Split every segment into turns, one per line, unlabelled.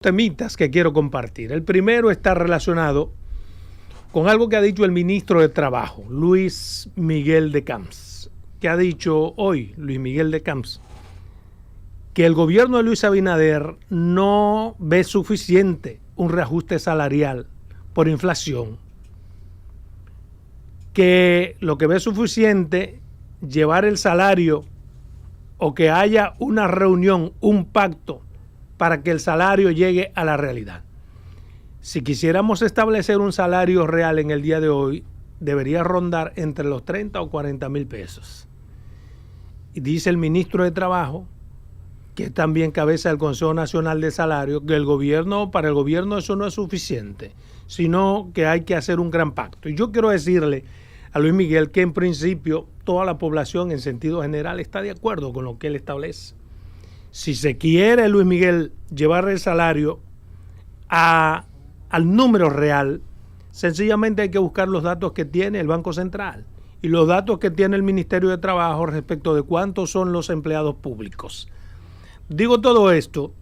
Temitas que quiero compartir. El primero está relacionado con algo que ha dicho el ministro de Trabajo, Luis Miguel de Camps, que ha dicho hoy Luis Miguel de Camps que el gobierno de Luis Abinader no ve suficiente un reajuste salarial por inflación, que lo que ve suficiente llevar el salario o que haya una reunión, un pacto para que el salario llegue a la realidad. Si quisiéramos establecer un salario real en el día de hoy, debería rondar entre los 30 o 40 mil pesos. Y dice el ministro de Trabajo, que también cabeza del Consejo Nacional de Salario, que para el gobierno eso no es suficiente, sino que hay que hacer un gran pacto. Y yo quiero decirle a Luis Miguel que en principio toda la población en sentido general está de acuerdo con lo que él establece. Si se quiere, Luis Miguel, llevar el salario al número real, sencillamente hay que buscar los datos que tiene el Banco Central y los datos que tiene el Ministerio de Trabajo respecto de cuántos son los empleados públicos. Digo todo esto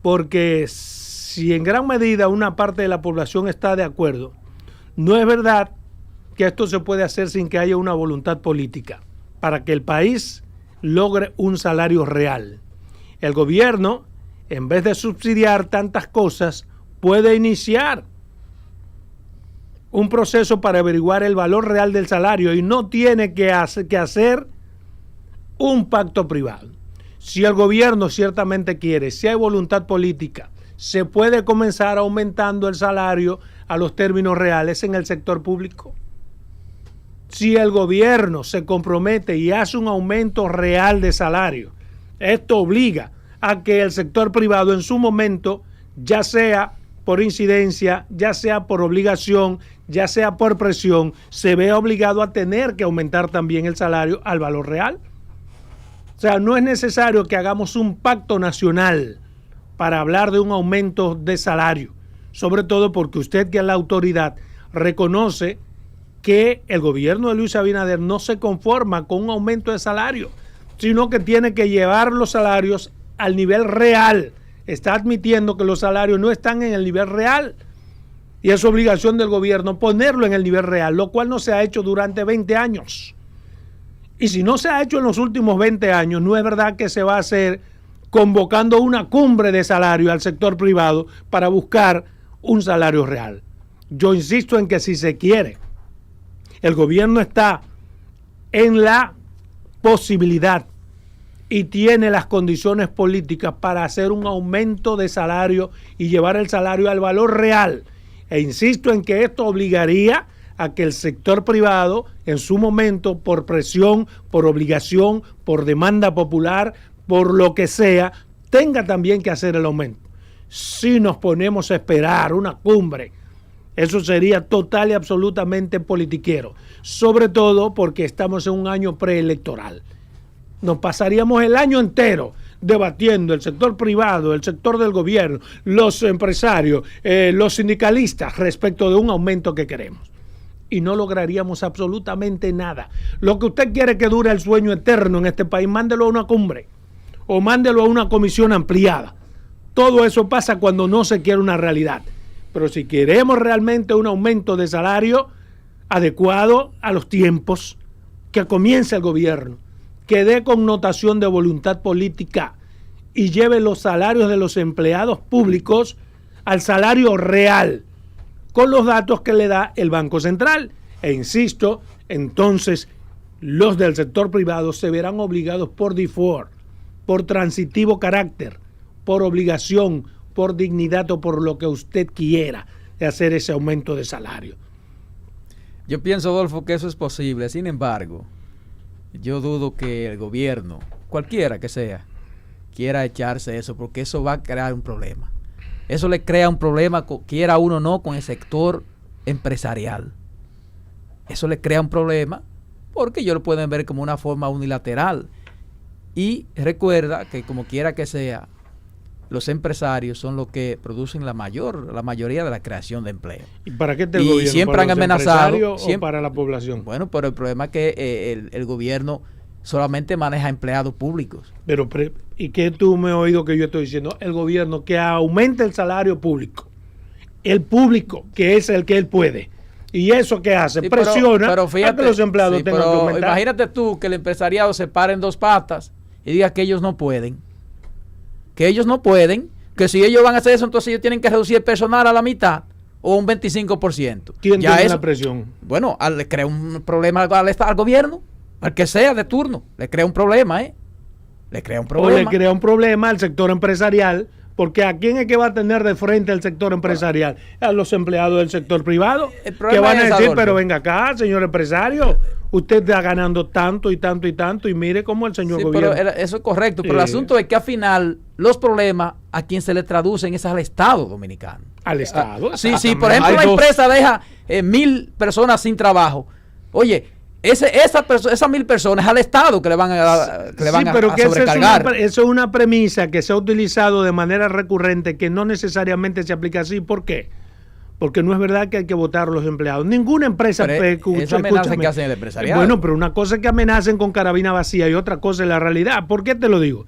porque si en gran medida una parte de la población está de acuerdo, no es verdad que esto se puede hacer sin que haya una voluntad política para que el país logre un salario real. El gobierno, en vez de subsidiar tantas cosas, puede iniciar un proceso para averiguar el valor real del salario y no tiene que hacer un pacto privado. Si el gobierno ciertamente quiere, si hay voluntad política, se puede comenzar aumentando el salario a los términos reales en el sector público. Si el gobierno se compromete y hace un aumento real de salario, esto obliga a que el sector privado en su momento, ya sea por incidencia, ya sea por obligación, ya sea por presión, se vea obligado a tener que aumentar también el salario al valor real. O sea, no es necesario que hagamos un pacto nacional para hablar de un aumento de salario, sobre todo porque usted, que es la autoridad, reconoce que el gobierno de Luis Abinader no se conforma con un aumento de salario, sino que tiene que llevar los salarios al nivel real. Está admitiendo que los salarios no están en el nivel real y es obligación del gobierno ponerlo en el nivel real, lo cual no se ha hecho durante 20 años. Y si no se ha hecho en los últimos 20 años, no es verdad que se va a hacer convocando una cumbre de salario al sector privado para buscar un salario real. Yo insisto en que si se quiere, el gobierno está en la posibilidad y tiene las condiciones políticas para hacer un aumento de salario y llevar el salario al valor real. E insisto en que esto obligaría a que el sector privado, en su momento, por presión, por obligación, por demanda popular, por lo que sea, tenga también que hacer el aumento. Si nos ponemos a esperar una cumbre, eso sería total y absolutamente politiquero, sobre todo porque estamos en un año preelectoral. Nos pasaríamos el año entero debatiendo el sector privado, el sector del gobierno, los empresarios, los sindicalistas respecto de un aumento que queremos. Y no lograríamos absolutamente nada. Lo que usted quiere que dure el sueño eterno en este país, mándelo a una cumbre o mándelo a una comisión ampliada. Todo eso pasa cuando no se quiere una realidad. Pero si queremos realmente un aumento de salario adecuado a los tiempos, que comience el gobierno, que dé connotación de voluntad política y lleve los salarios de los empleados públicos al salario real, con los datos que le da el Banco Central. E insisto, entonces los del sector privado se verán obligados por default, por transitivo carácter, por obligación, por dignidad o por lo que usted quiera de hacer ese aumento de salario.
Yo pienso, Adolfo, que eso es posible. Sin embargo, yo dudo que el gobierno, cualquiera que sea, quiera echarse eso, porque eso va a crear un problema. Eso le crea un problema, quiera uno o no, con el sector empresarial. Eso le crea un problema porque ellos lo pueden ver como una forma unilateral. Y recuerda que como quiera que sea, los empresarios son los que producen la mayoría de la creación de empleo.
¿Y para qué el gobierno?
Siempre
¿Para
han
los
amenazado
empresarios o para la población?
Bueno, pero el problema es que el gobierno solamente maneja empleados públicos.
Pero ¿Y que tú me has oído que yo estoy diciendo? El gobierno que aumente el salario público. El público, que es el que él puede. ¿Y eso qué hace?
Sí,
presiona
pero fíjate,
a que los empleados tengan que aumentar.
Imagínate tú que el empresariado se pare en dos patas y diga que ellos no pueden. Que ellos no pueden. Que si ellos van a hacer eso, entonces ellos tienen que reducir el personal a la mitad o un 25%.
¿Quién
ya
tiene la presión?
Bueno, le crea un problema al gobierno, al que sea de turno. Le crea un problema, ¿eh? Le crea un problema.
O le crea un problema al sector empresarial. Porque ¿a quién es que va a tener de frente el sector empresarial? A los empleados del sector privado, que van a decir, Adolfo, pero venga acá, señor empresario, usted está ganando tanto y tanto y tanto, y mire cómo el señor gobierno...
Pero eso es correcto, pero el asunto es que al final los problemas a quien se le traducen es al Estado dominicano.
¿Al Estado?
Sí, por ejemplo, una empresa deja 1,000 personas sin trabajo. Oye, esas 1,000 personas al Estado que le van a sobrecargar.
Eso es una premisa que se ha utilizado de manera recurrente, que no necesariamente se aplica así. ¿Por qué? Porque no es verdad que hay que votar a los empleados. Ninguna empresa...
Esa amenaza que hacen el empresariado.
Bueno, pero una cosa es que amenacen con carabina vacía y otra cosa es la realidad. ¿Por qué te lo digo?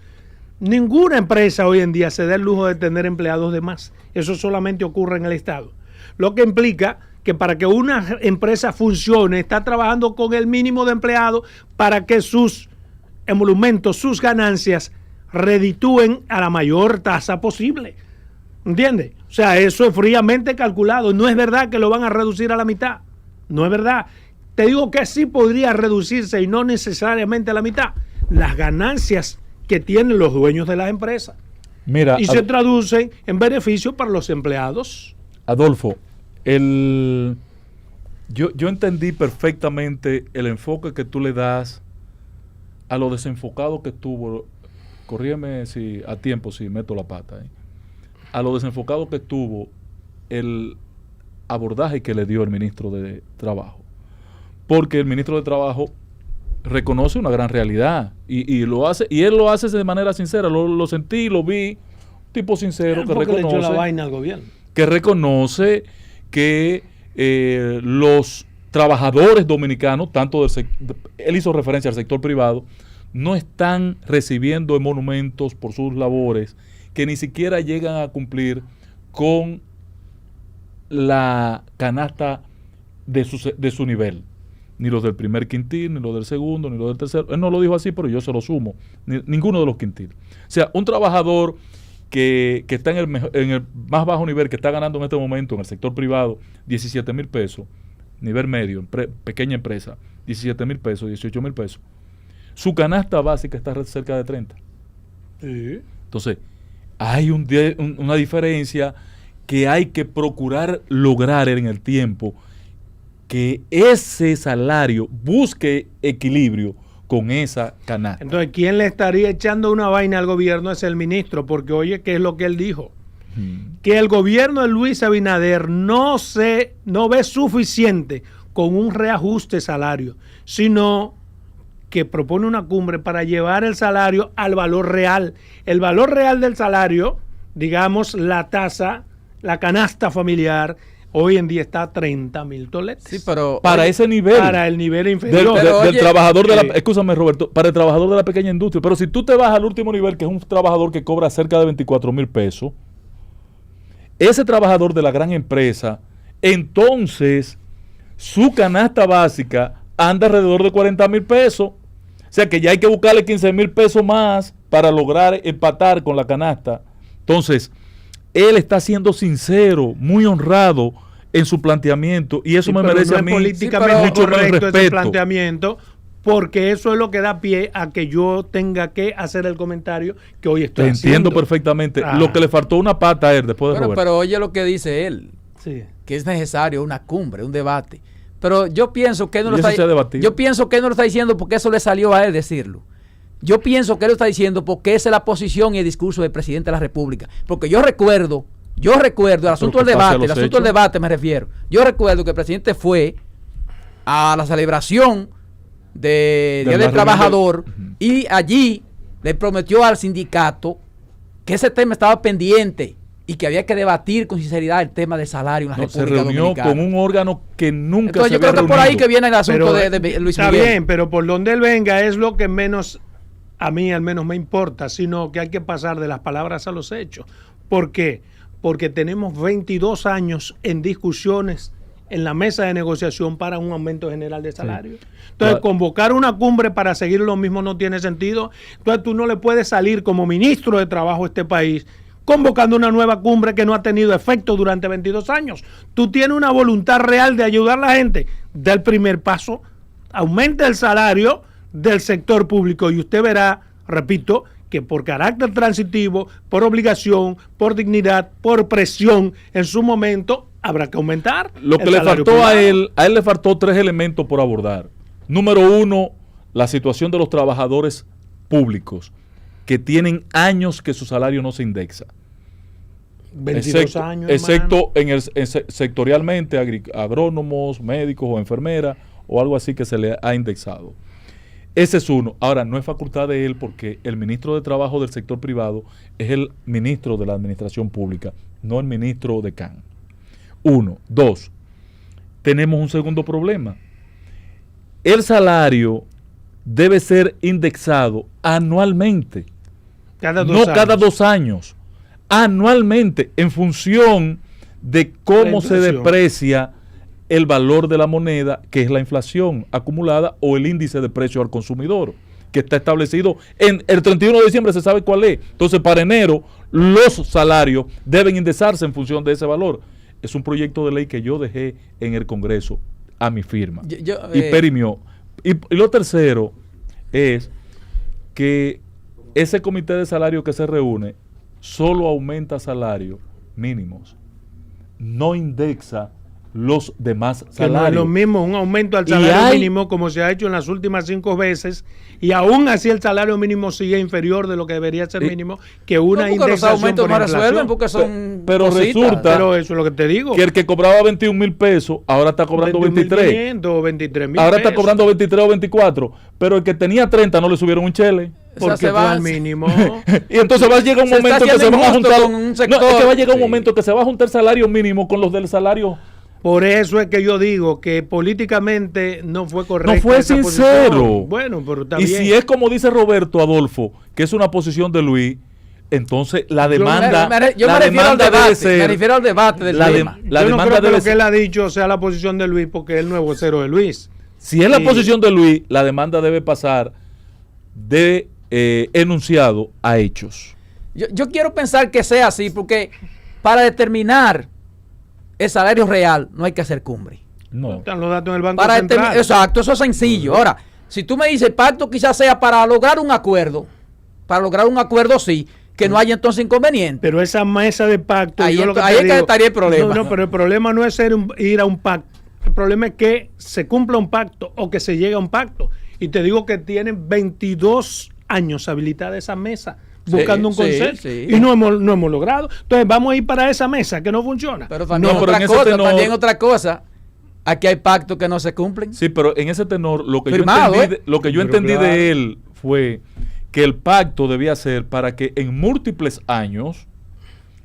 Ninguna empresa hoy en día se da el lujo de tener empleados de más. Eso solamente ocurre en el Estado. Lo que implica que para que una empresa funcione, está trabajando con el mínimo de empleados para que sus emolumentos, sus ganancias, reditúen a la mayor tasa posible. ¿Entiendes? O sea, eso es fríamente calculado. No es verdad que lo van a reducir a la mitad. No es verdad. Te digo que sí podría reducirse y no necesariamente a la mitad. Las ganancias que tienen los dueños de las empresas.
Mira,
y se traducen en beneficio para los empleados.
Adolfo, yo entendí perfectamente el enfoque que tú le das a lo desenfocado que estuvo, corrígeme si a tiempo si meto la pata, a lo desenfocado que estuvo el abordaje que le dio el ministro de Trabajo. Porque el ministro de Trabajo reconoce una gran realidad y lo hace, y él lo hace de manera sincera, lo sentí, lo vi, tipo sincero, que reconoce,
le echó la vaina al gobierno.
Que reconoce que los trabajadores dominicanos, él hizo referencia al sector privado, no están recibiendo emolumentos por sus labores que ni siquiera llegan a cumplir con la canasta de su nivel. Ni los del primer quintil, ni los del segundo, ni los del tercero. Él no lo dijo así, pero yo se lo sumo. Ninguno de los quintiles. O sea, un trabajador que está en el más bajo nivel, que está ganando en este momento en el sector privado 17,000 pesos, nivel medio, pequeña empresa, 17,000 pesos, 18,000 pesos. Su canasta básica está cerca de 30.
Sí.
Entonces, hay una diferencia que hay que procurar lograr en el tiempo, que ese salario busque equilibrio con esa canasta.
Entonces, ¿quién le estaría echando una vaina al gobierno? Es el ministro, porque oye, ¿qué es lo que él dijo? Que el gobierno de Luis Abinader no ve suficiente con un reajuste salario, sino que propone una cumbre para llevar el salario al valor real. El valor real del salario, digamos, la tasa, la canasta familiar, hoy en día está a 30,000 toletes.
Sí, pero
para ese nivel.
Para el nivel inferior.
Del trabajador de la... Escúchame, Roberto. Para el trabajador de la pequeña industria. Pero si tú te vas al último nivel, que es un trabajador que cobra cerca de 24,000 pesos, ese trabajador de la gran empresa, entonces, su canasta básica anda alrededor de 40,000 pesos. O sea que ya hay que buscarle 15,000 pesos más para lograr empatar con la canasta. Entonces, él está siendo sincero, muy honrado en su planteamiento, y eso me merece a mí
políticamente
mucho más
correcto ese
respeto.
Planteamiento, porque eso es lo que da pie a que yo tenga que hacer el comentario que hoy estoy haciendo.
Entiendo perfectamente. Lo que le faltó una pata a él después de Roberto.
Pero oye lo que dice él,
sí,
que es necesario una cumbre, un debate. Pero yo pienso que él no lo está diciendo porque eso le salió a él decirlo. Yo pienso que él lo está diciendo porque esa es la posición y el discurso del presidente de la República. Porque yo recuerdo, el asunto del debate me refiero. Yo recuerdo que el presidente fue a la celebración de Día del Trabajador y allí le prometió al sindicato que ese tema estaba pendiente y que había que debatir con sinceridad el tema del salario en la República Dominicana. Se reunió
con un órgano que nunca
Entonces,
se había reunido.
Yo creo que por ahí que viene el asunto de Luis Miguel.
Está bien, pero por donde él venga es lo que menos a mí al menos me importa, sino que hay que pasar de las palabras a los hechos. ¿Por qué? Porque tenemos 22 años en discusiones en la mesa de negociación para un aumento general de salario. Sí. Entonces, convocar una cumbre para seguir lo mismo no tiene sentido. Entonces, tú no le puedes salir como ministro de Trabajo a este país convocando una nueva cumbre que no ha tenido efecto durante 22 años. Tú tienes una voluntad real de ayudar a la gente. Da el primer paso, aumenta el salario del sector público y usted verá, repito, que por carácter transitivo, por obligación, por dignidad, por presión, en su momento habrá que aumentar.
Lo que le faltó a él le faltó 3 elementos por abordar. Número 1, la situación de los trabajadores públicos que tienen años que su salario no se indexa.
22 años,
excepto sectorialmente, agrónomos, médicos o enfermeras o algo así que se le ha indexado. Ese es uno. Ahora, no es facultad de él porque el ministro de Trabajo del sector privado es el ministro de la Administración Pública, no el ministro de CAN. 1. 2. Tenemos un segundo problema. El salario debe ser indexado anualmente, cada 2 años, anualmente, en función de cómo se deprecia el valor de la moneda, que es la inflación acumulada o el índice de precio al consumidor, que está establecido en el 31 de diciembre, se sabe cuál es. Entonces, para enero, los salarios deben indexarse en función de ese valor. Es un proyecto de ley que yo dejé en el Congreso a mi firma y perimió. Y lo tercero es que ese comité de salario que se reúne solo aumenta salarios mínimos, no indexa los demás salarios.
Que no es lo mismo un aumento al salario mínimo como se ha hecho en las últimas 5 veces y aún así el salario mínimo sigue inferior de lo que debería ser mínimo que una indexación.
Los aumentos no resuelven porque son
pero resulta,
pero eso es lo que te digo,
que el que cobraba 21,000 pesos ahora está cobrando 23.
23,000
ahora está cobrando 23 o 24, pero el que tenía 30 no le subieron un chele.
Porque fue al mínimo.
Y entonces va a llegar un momento que se van a juntar. No, es que va a llegar un momento que se va a juntar el salario mínimo con los del salario.
Por eso es que yo digo que políticamente no fue correcto.
No fue sincero.
Posición. Bueno, pero está bien.
Y si es como dice Roberto Adolfo, que es una posición de Luis, entonces la demanda.
Yo me refiero al debate. Me refiero al debate del tema.
Yo no creo que lo que él ha dicho sea la posición de Luis, porque es el nuevo vocero de Luis.
Si es la posición de Luis, la demanda debe pasar de enunciado a hechos.
Yo quiero pensar que sea así, porque para determinar el salario real no hay que hacer cumbre.
No.
Están los datos en el Banco Central.
Exacto, eso es sencillo. Ahora, si tú me dices el pacto quizás sea para lograr un acuerdo sí, que no haya entonces inconveniente.
Pero esa mesa de pacto,
ahí es que estaría el problema.
No, pero el problema no es ir a un pacto. El problema es que se cumpla un pacto o que se llegue a un pacto. Y te digo que tienen 22 años habilitada esa mesa buscando un consenso y no hemos logrado. Entonces vamos a ir para esa mesa que no funciona.
Pero también, también otra cosa, aquí hay pactos que no se cumplen.
Sí, pero en ese tenor lo que
firmado,
yo entendí de él fue que el pacto debía ser para que en múltiples años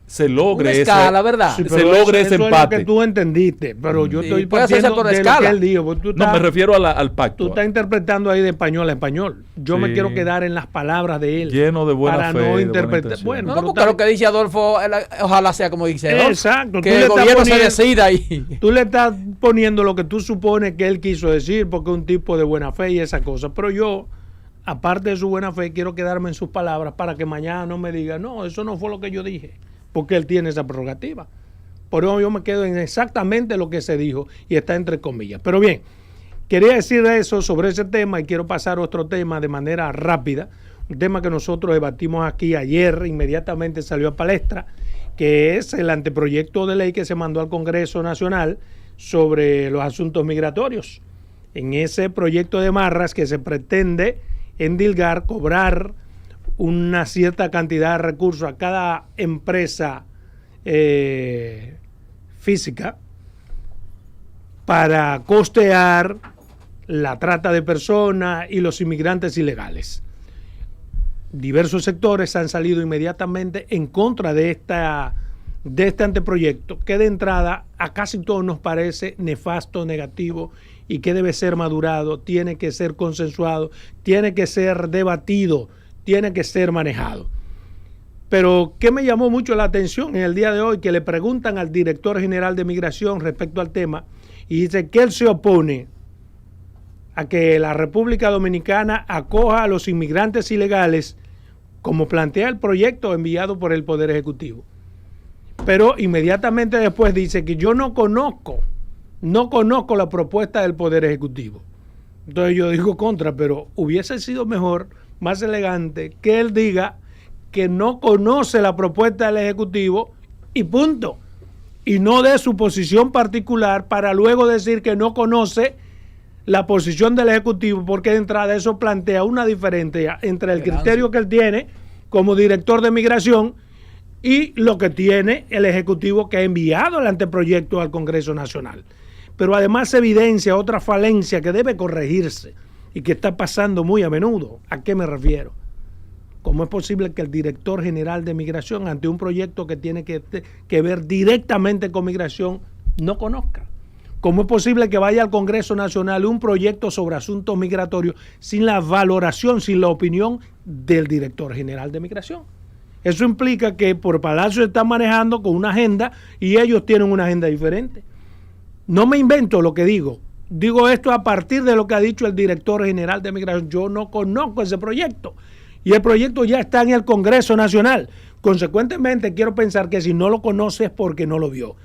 se logre ese empate.
Es lo que tú entendiste, pero yo estoy partiendo de lo que él dijo.
No, me refiero al pacto.
Tú estás interpretando ahí de español a español. Yo me quiero quedar en las palabras de él.
Lleno de buena
para
fe,
no interpretar.
Bueno, porque lo que dice Adolfo, ojalá sea como dice Adolfo.
Exacto.
Que el gobierno se decida y...
Tú le estás poniendo lo que tú supones que él quiso decir, porque es un tipo de buena fe y esa cosa. Pero yo, aparte de su buena fe, quiero quedarme en sus palabras para que mañana no me diga, no, eso no fue lo que yo dije. Porque él tiene esa prerrogativa. Por eso yo me quedo en exactamente lo que se dijo y está entre comillas. Pero bien, quería decir eso sobre ese tema y quiero pasar a otro tema de manera rápida. Un tema que nosotros debatimos aquí ayer, inmediatamente salió a palestra, que es el anteproyecto de ley que se mandó al Congreso Nacional sobre los asuntos migratorios. En ese proyecto de Marras que se pretende endilgar, cobrar una cierta cantidad de recursos a cada empresa física para costear la trata de personas y los inmigrantes ilegales. Diversos sectores han salido inmediatamente en contra de este anteproyecto, que de entrada a casi todos nos parece nefasto, negativo y que debe ser madurado, tiene que ser consensuado, tiene que ser debatido. tiene que ser manejado. Pero, ¿qué me llamó mucho la atención en el día de hoy? Que le preguntan al director general de Migración respecto al tema y dice que él se opone a que la República Dominicana acoja a los inmigrantes ilegales como plantea el proyecto enviado por el Poder Ejecutivo. Pero inmediatamente después dice que yo no conozco la propuesta del Poder Ejecutivo. Entonces yo digo contra, pero hubiese sido mejor, más elegante, que él diga que no conoce la propuesta del Ejecutivo y punto. Y no dé su posición particular para luego decir que no conoce la posición del Ejecutivo, porque de entrada eso plantea una diferencia entre el criterio que él tiene como director de Migración y lo que tiene el Ejecutivo que ha enviado el anteproyecto al Congreso Nacional. Pero además evidencia otra falencia que debe corregirse y que está pasando muy a menudo. ¿A qué me refiero? ¿Cómo es posible que el director general de Migración, ante un proyecto que tiene que ver directamente con migración, no conozca? ¿Cómo es posible que vaya al Congreso Nacional un proyecto sobre asuntos migratorios sin la valoración, sin la opinión del director general de Migración? Eso implica que por Palacio se están manejando con una agenda y ellos tienen una agenda diferente. No me invento lo que digo. Digo esto a partir de lo que ha dicho el director general de Migración. Yo no conozco ese proyecto. Y el proyecto ya está en el Congreso Nacional. Consecuentemente, quiero pensar que si no lo conoce es porque no lo vio.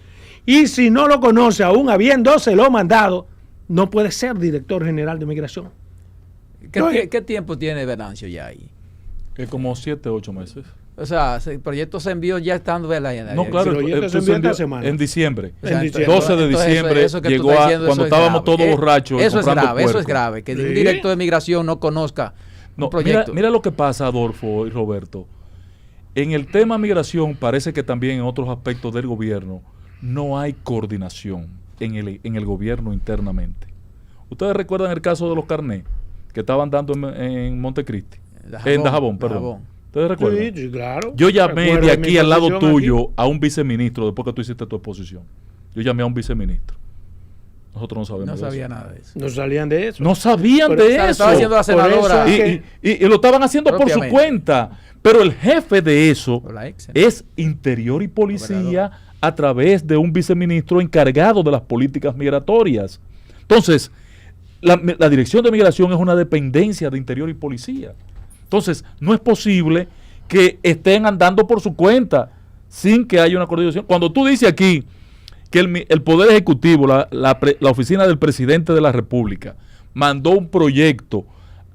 Y si no lo conoce, aún habiéndoselo mandado, no puede ser director general de Migración.
¿Qué tiempo tiene Venancio ya ahí?
Como 7, 8 meses.
O sea, el proyecto se envió ya estando de la...
No, claro,
se envió esta semana.
En diciembre.
O sea,
12 de diciembre
eso que
llegó cuando estábamos todos borrachos.
Eso es grave, que un director de Migración no conozca un proyecto.
Mira lo que pasa, Adolfo y Roberto. En el tema migración, parece que también en otros aspectos del gobierno no hay coordinación en el gobierno internamente. ¿Ustedes recuerdan el caso de los carnés que estaban dando en Montecristi? En Dajabón, perdón. ¿Ustedes recuerdan?
Sí, claro.
Yo llamé de aquí al lado tuyo a un viceministro después que tú hiciste tu exposición. Yo llamé a un viceministro. Nosotros no sabemos
de eso.
No sabía
nada de eso.
No salían de eso.
No sabían de eso.
Estaba haciendo la senadora.
Y lo estaban haciendo por su cuenta. Pero el jefe de eso es Interior y Policía a través de un viceministro encargado de las políticas migratorias. Entonces, la Dirección de Migración es una dependencia de Interior y Policía. Entonces, no es posible que estén andando por su cuenta sin que haya una coordinación. Cuando tú dices aquí que el Poder Ejecutivo, la oficina del Presidente de la República, mandó un proyecto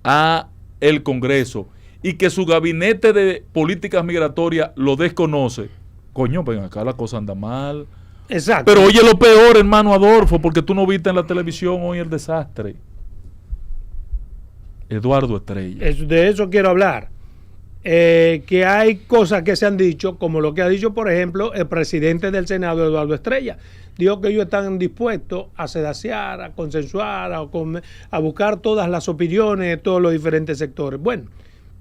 a el Congreso y que su gabinete de políticas migratorias lo desconoce, coño, ven acá la cosa anda mal.
Exacto.
Pero oye lo peor, hermano Adolfo, porque tú no viste en la televisión hoy el desastre. Eduardo Estrella.
De eso quiero hablar. Que hay cosas que se han dicho, como lo que ha dicho, por ejemplo, el presidente del Senado, Eduardo Estrella. Dijo que ellos están dispuestos a sedaciar, a consensuar, a buscar todas las opiniones de todos los diferentes sectores. Bueno,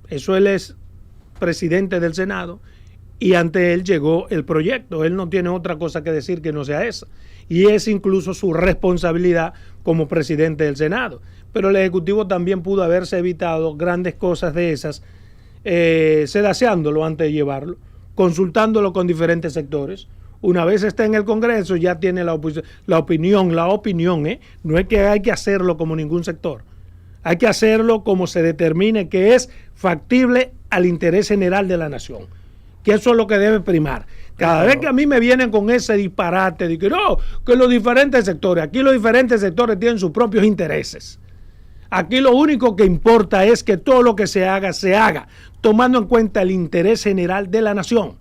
eso él es presidente del Senado y ante él llegó el proyecto. Él no tiene otra cosa que decir que no sea esa. Y es incluso su responsabilidad como presidente del Senado. Pero el Ejecutivo también pudo haberse evitado grandes cosas de esas, sedaceándolo antes de llevarlo, consultándolo con diferentes sectores. Una vez está en el Congreso, ya tiene la opinión, no es que hay que hacerlo como ningún sector. Hay que hacerlo como se determine que es factible al interés general de la nación. Que eso es lo que debe primar. Cada vez que a mí me vienen con ese disparate de que no, que los diferentes sectores, aquí los diferentes sectores tienen sus propios intereses. Aquí lo único que importa es que todo lo que se haga tomando en cuenta el interés general de la nación.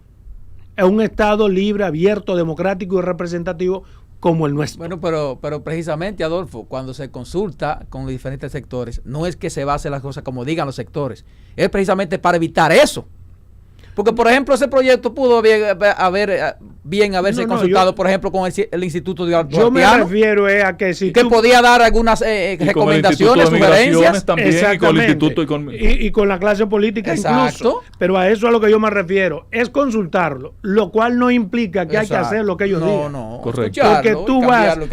Es un Estado libre, abierto, democrático y representativo como el nuestro.
Bueno, pero precisamente, Adolfo, cuando se consulta con los diferentes sectores, no es que se base las cosas como digan los sectores, es precisamente para evitar eso. Porque, por ejemplo, ese proyecto pudo haberse consultado, por ejemplo, con el Instituto de
Yo me refiero a que si
que podía dar algunas recomendaciones, sugerencias.
También,
y con la clase política. Exacto. Incluso. Pero a eso es a lo que yo me refiero. Es consultarlo, lo cual no implica que hay que hacer lo que ellos digan.
No, correcto.
Porque tú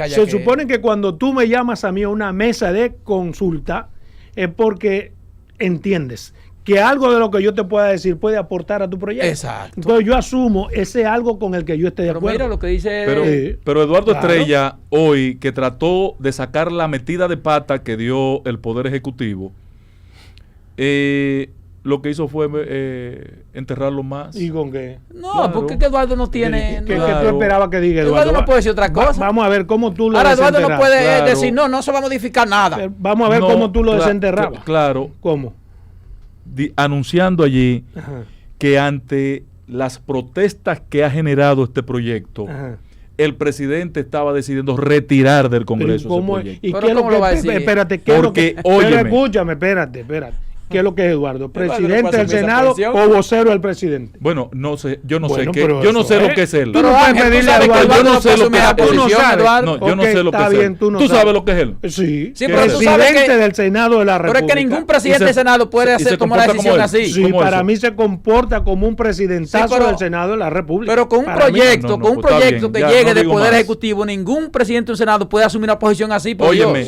se supone que cuando tú me llamas a mí a una mesa de consulta, es porque entiendes que algo de lo que yo te pueda decir puede aportar a tu proyecto.
Exacto.
Entonces yo asumo ese algo con el que yo esté de
Pero
acuerdo.
mira lo que dice.
Pero Eduardo
claro.
Estrella, hoy, que trató de sacar la metida de pata que dio el Poder Ejecutivo, lo que hizo fue enterrarlo más.
¿Y con qué?
No,
Claro.
porque que Eduardo no tiene.
¿Qué,
no-
qué tú esperabas que diga Eduardo?
Eduardo no puede decir otra cosa.
Vamos a ver cómo tú lo
Ahora Eduardo no
desenterras.
puede
Claro.
decir, no se va a modificar nada.
Vamos a ver
No,
cómo tú lo
cla-
desenterrabas.
Claro,
¿Cómo?
anunciando allí
Ajá,
que ante las protestas que ha generado este proyecto,
ajá.
el presidente estaba decidiendo retirar del
Pero
Congreso ese
¿cómo es?
proyecto.
¿Y
Pero
qué es lo
¿cómo
que
lo va a decir?
Espérate, ¿qué es lo
Porque,
que? Pero
óyeme.
escúchame, espérate. ¿Qué es lo que es Eduardo?
Eduardo no
¿Presidente
puede
del
asumir esa
Senado
presión.
o vocero del presidente?
Bueno, no sé, yo no
Bueno,
sé qué,
pero
yo no
eso
sé
es.
lo que es él.
Tú no
Pero
puedes
Ángel, tú
pedirle a
sabes que
Eduardo,
yo no
no
sé
puede
lo
asumir
que
esa
es.
Tú no
posición,
sabes.
Eduardo.
No, yo no
Ok,
sé lo que
está
es
bien,
él.
tú no
¿Tú sabes
sabes.
lo que es él?
Sí,
Sí, pero tú sabes
presidente
que-
del Senado de la
Pero
República.
es que ningún presidente
Y se-
del Senado puede
y
hacer
se
tomar una
comporta como
decisión
él.
así.
Sí,
¿Cómo
para
eso?
mí se comporta como un presidentazo
Sí, pero-
del Senado de la República.
Pero con un
Para mí.
proyecto,
No, no,
con un
pues está
proyecto
bien,
que
ya,
llegue
no
del
digo
Poder
más.
Ejecutivo, ningún presidente de un Senado puede asumir una posición así, por
Óyeme,